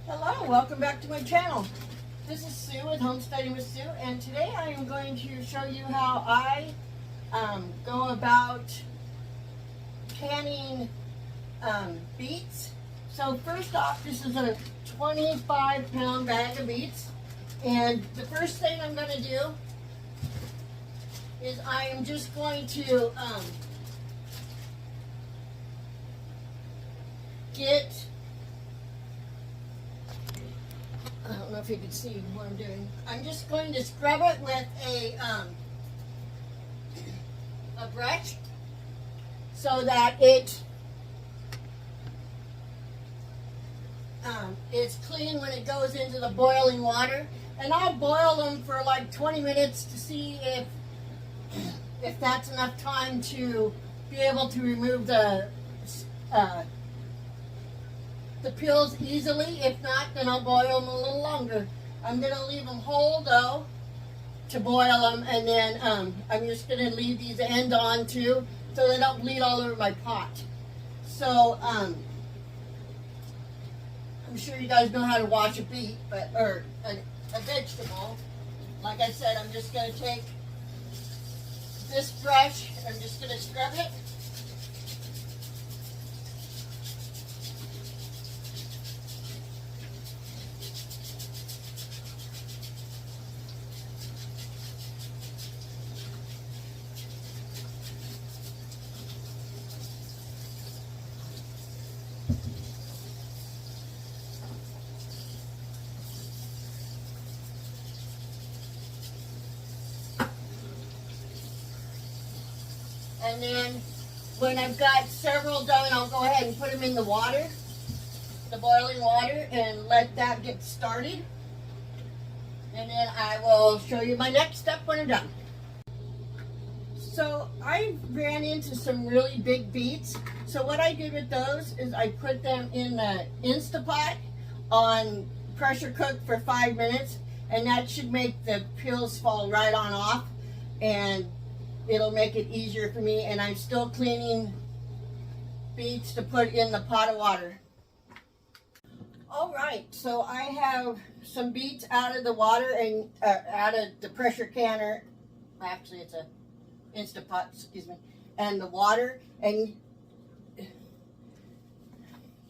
Hello, welcome back to my channel. This is Sue with Homesteading with Sue, and today I am going to show you how I go about canning beets. So first off, this is a 25-pound bag of beets, and the first thing I'm going to do is I am just going to get, I don't know if you can see what I'm doing. I'm just going to scrub it with a brush so that it's clean when it goes into the boiling water. And I'll boil them for like 20 minutes to see if that's enough time to be able to remove the peels easily. If not, then I'll boil them a little longer. I'm going to leave them whole though to boil them, and then I'm just going to leave these ends on too so they don't bleed all over my pot. So I'm sure you guys know how to wash a beet, or a vegetable. Like I said, I'm just going to take this brush, I'm just going to scrub it. And then when I've got several done, I'll go ahead and put them in the water, the boiling water, and let that get started. And then I will show you my next step when I'm done. So I ran into some really big beets. So what I did with those is I put them in the Instapot on pressure cook for 5 minutes, and that should make the peels fall right on off, and it'll make it easier for me. And I'm still cleaning beets to put in the pot of water. All right, so I have some beets out of the water and out of the pressure canner. Actually, it's a Instapot, excuse me, and the water. And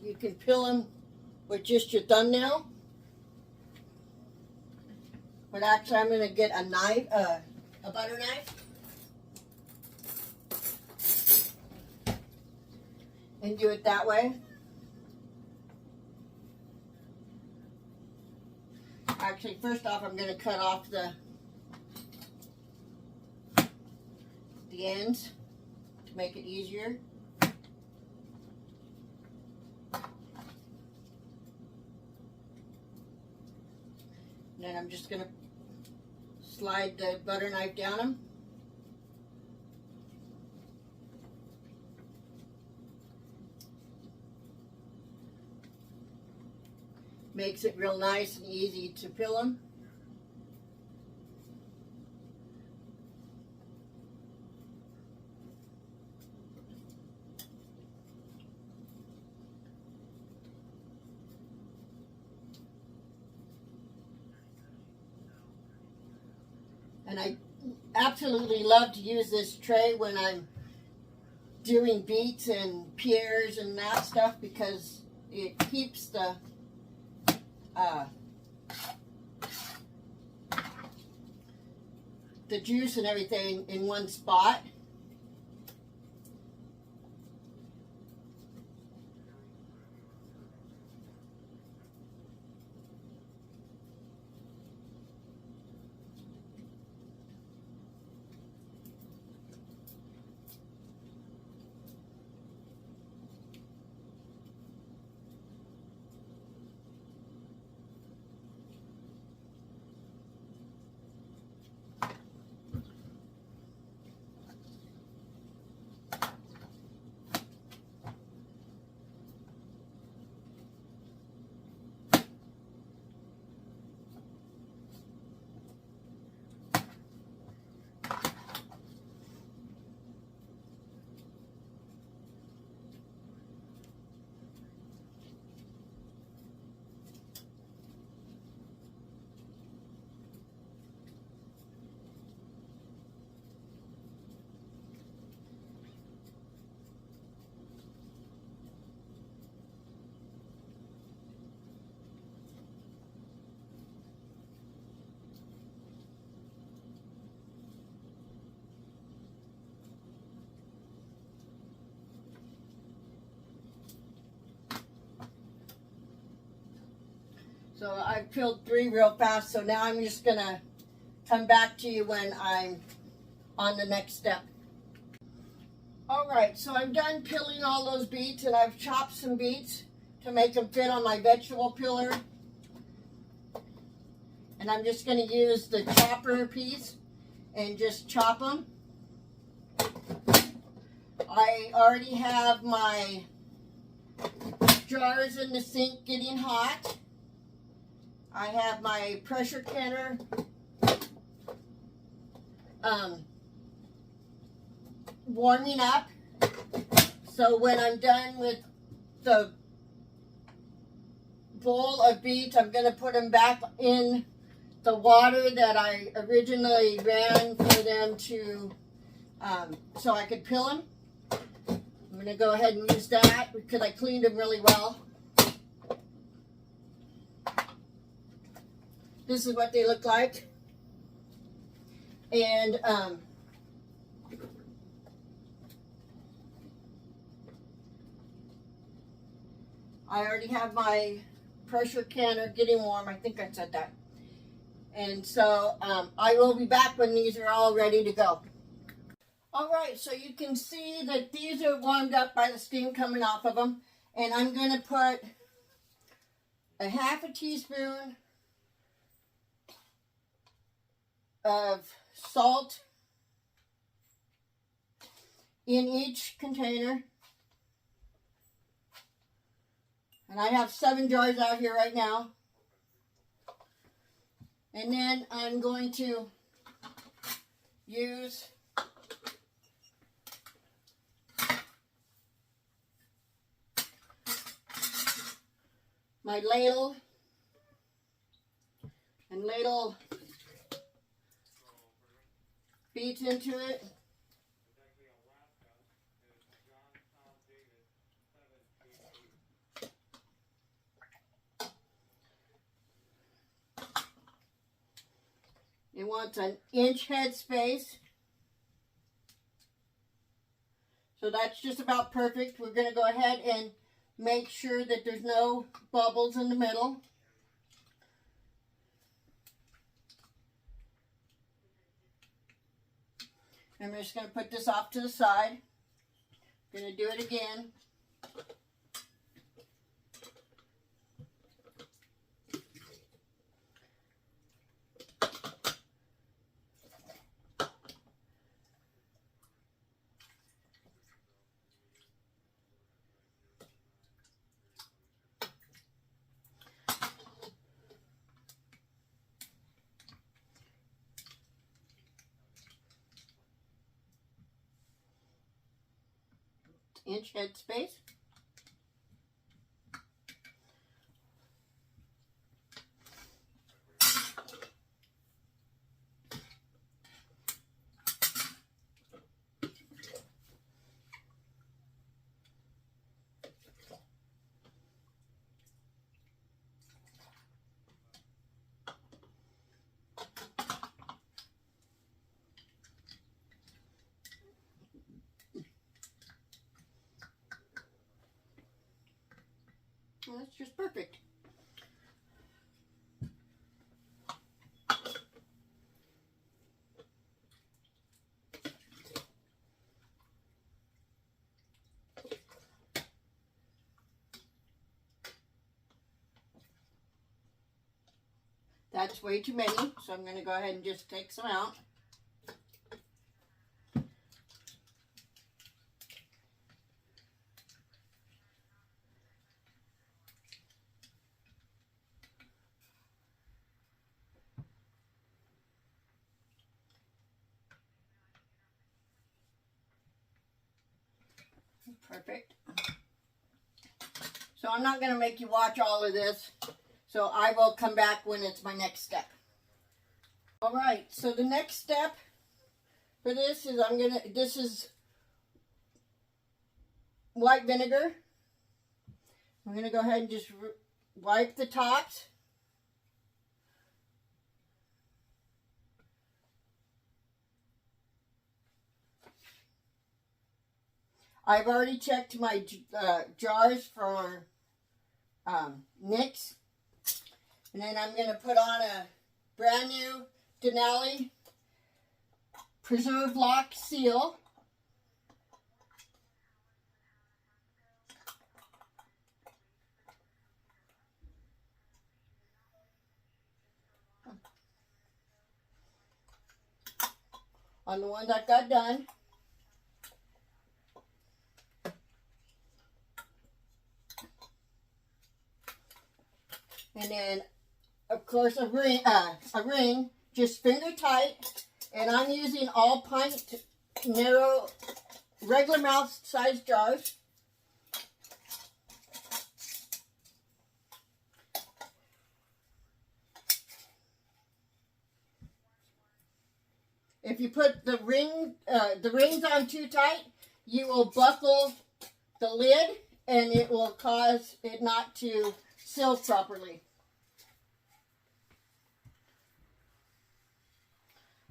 you can peel them with just your thumbnail. But actually, I'm going to get a knife, a butter knife, and do it that way. Actually, first off, I'm going to cut off the ends to make it easier. And then I'm just going to slide the butter knife down them. Makes it real nice and easy to peel them. And I absolutely love to use this tray when I'm doing beets and pears and that stuff, because it keeps the juice and everything in one spot. So I've peeled 3 real fast, so now I'm just gonna come back to you when I'm on the next step. Alright, so I'm done peeling all those beets, and I've chopped some beets to make them fit on my vegetable peeler. And I'm just going to use the chopper piece and just chop them. I already have my jars in the sink getting hot. I have my pressure canner warming up. So when I'm done with the bowl of beets, I'm going to put them back in the water that I originally ran for them to, so I could peel them. I'm going to go ahead and use that because I cleaned them really well. This is what they look like. And I already have my pressure canner getting warm. I think I said that. And so I will be back when these are all ready to go. Alright, so you can see that these are warmed up by the steam coming off of them. And I'm going to put a half a teaspoon of salt in each container. And I have 7 jars out here right now. And then I'm going to use my ladle and ladle beets into it. It wants an inch headspace. So that's just about perfect. We're going to go ahead and make sure that there's no bubbles in the middle. I'm just going to put this off to the side. I'm going to do it again. Inch headspace. Well, that's just perfect. That's way too many, so I'm going to go ahead and just take some out. Perfect. So I'm not going to make you watch all of this. So I will come back when it's my next step. Alright, so the next step for this is this is white vinegar. I'm going to go ahead and just wipe the tops. I've already checked my jars for nicks. And then I'm going to put on a brand new Denali preserve lock seal. On the one that got done. And then, of course, a ring, just finger tight. And I'm using all pint, narrow, regular mouth size jars. If you put the rings on too tight, you will buckle the lid and it will cause it not to seal properly.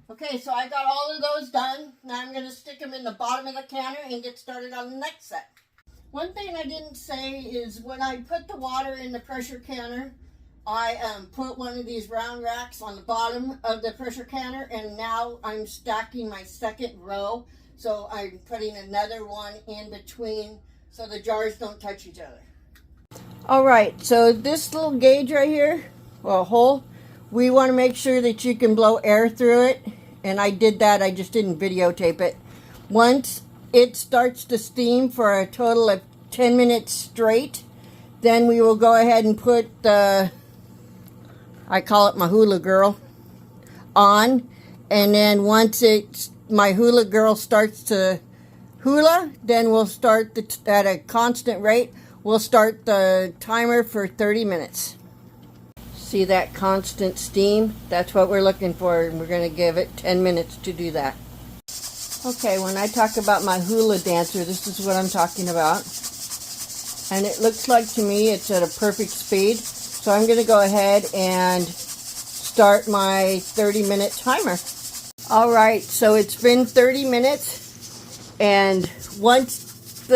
Okay, so I got all of those done. Now I'm going to stick them in the bottom of the canner and get started on the next set. One thing I didn't say is when I put the water in the pressure canner, I put one of these round racks on the bottom of the pressure canner, and now I'm stacking my second row. So I'm putting another one in between so the jars don't touch each other. All right, so this little gauge right here, well, hole, we want to make sure that you can blow air through it. And I did that, I just didn't videotape it. Once it starts to steam for a total of 10 minutes straight, then we will go ahead and put the, I call it my hula girl, on. And then once my hula girl starts to hula, then we'll start at a constant rate. We'll start the timer for 30 minutes. See that constant steam? That's what we're looking for, and we're going to give it 10 minutes to do that. Okay, when I talk about my hula dancer, this is what I'm talking about. And it looks like to me it's at a perfect speed. So I'm going to go ahead and start my 30-minute timer. All right, so it's been 30 minutes, and once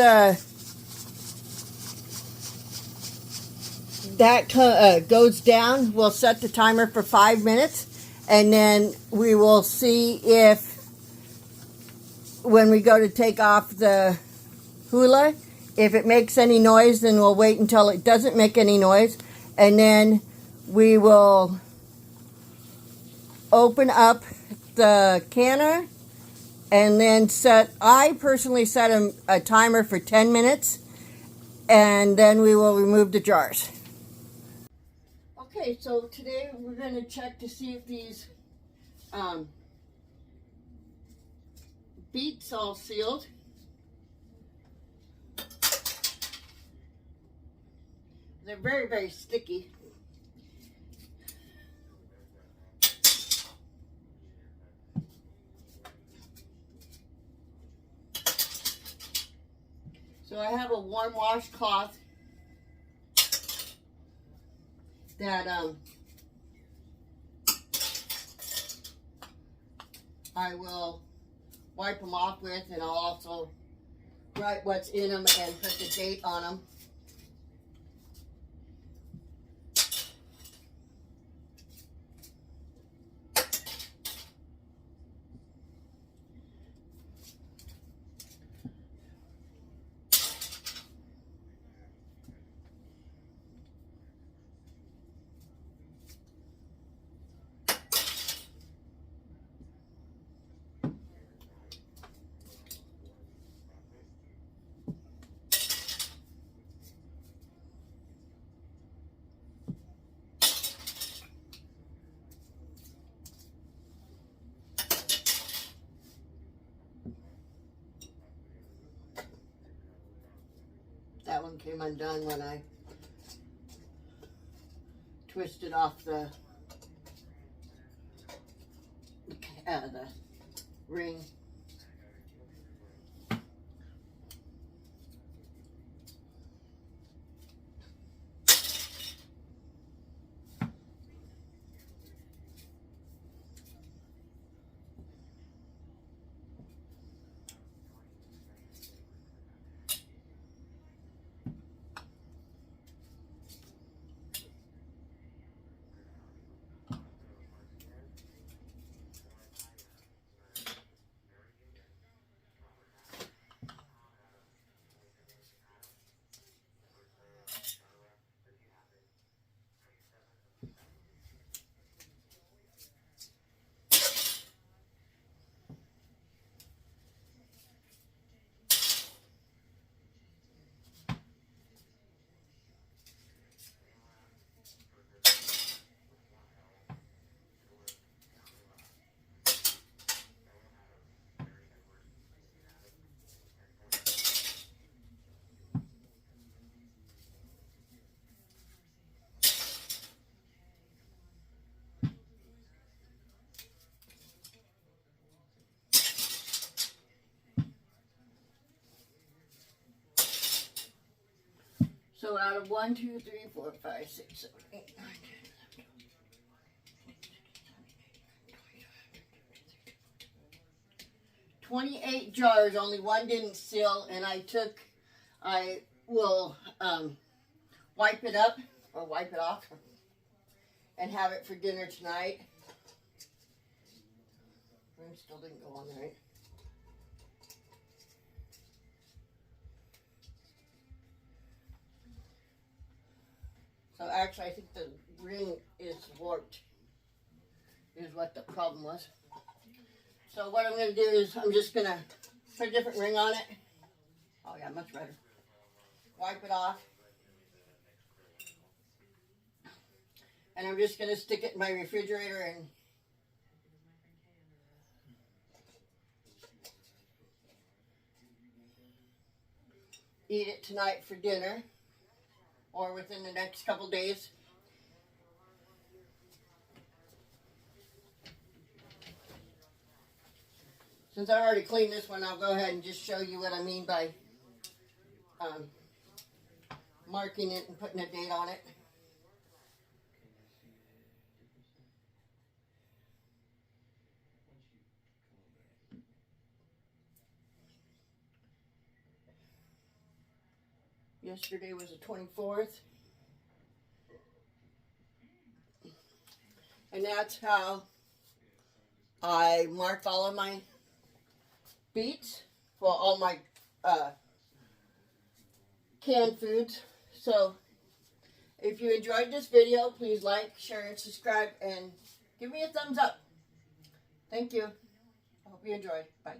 that goes down, we'll set the timer for 5 minutes, and then we will see if, when we go to take off the hula, if it makes any noise, then we'll wait until it doesn't make any noise, and then we will open up the canner and then I personally set a timer for 10 minutes, and then we will remove the jars. Okay, so today we're going to check to see if these Beets all sealed. They're very, very sticky. So I have a warm washcloth that I will wipe them off with, and I'll also write what's in them and put the date on them. That one came undone when I twisted off the ring. So out of 1, 2, 3, 4, 5, 6, 7, 8, 9, 10, 28 jars, only one didn't seal, and I will wipe it up, or wipe it off, and have it for dinner tonight. Room still didn't go on right. So actually, I think the ring is warped, is what the problem was. So what I'm going to do is I'm just going to put a different ring on it. Oh yeah, much better. Wipe it off. And I'm just going to stick it in my refrigerator and eat it tonight for dinner or within the next couple days. Since I already cleaned this one, I'll go ahead and just show you what I mean by marking it and putting a date on it. Yesterday was the 24th. And that's how I mark all of my beets, well, all my canned foods. So if you enjoyed this video, please like, share, and subscribe, and give me a thumbs up. Thank you. I hope you enjoyed. Bye.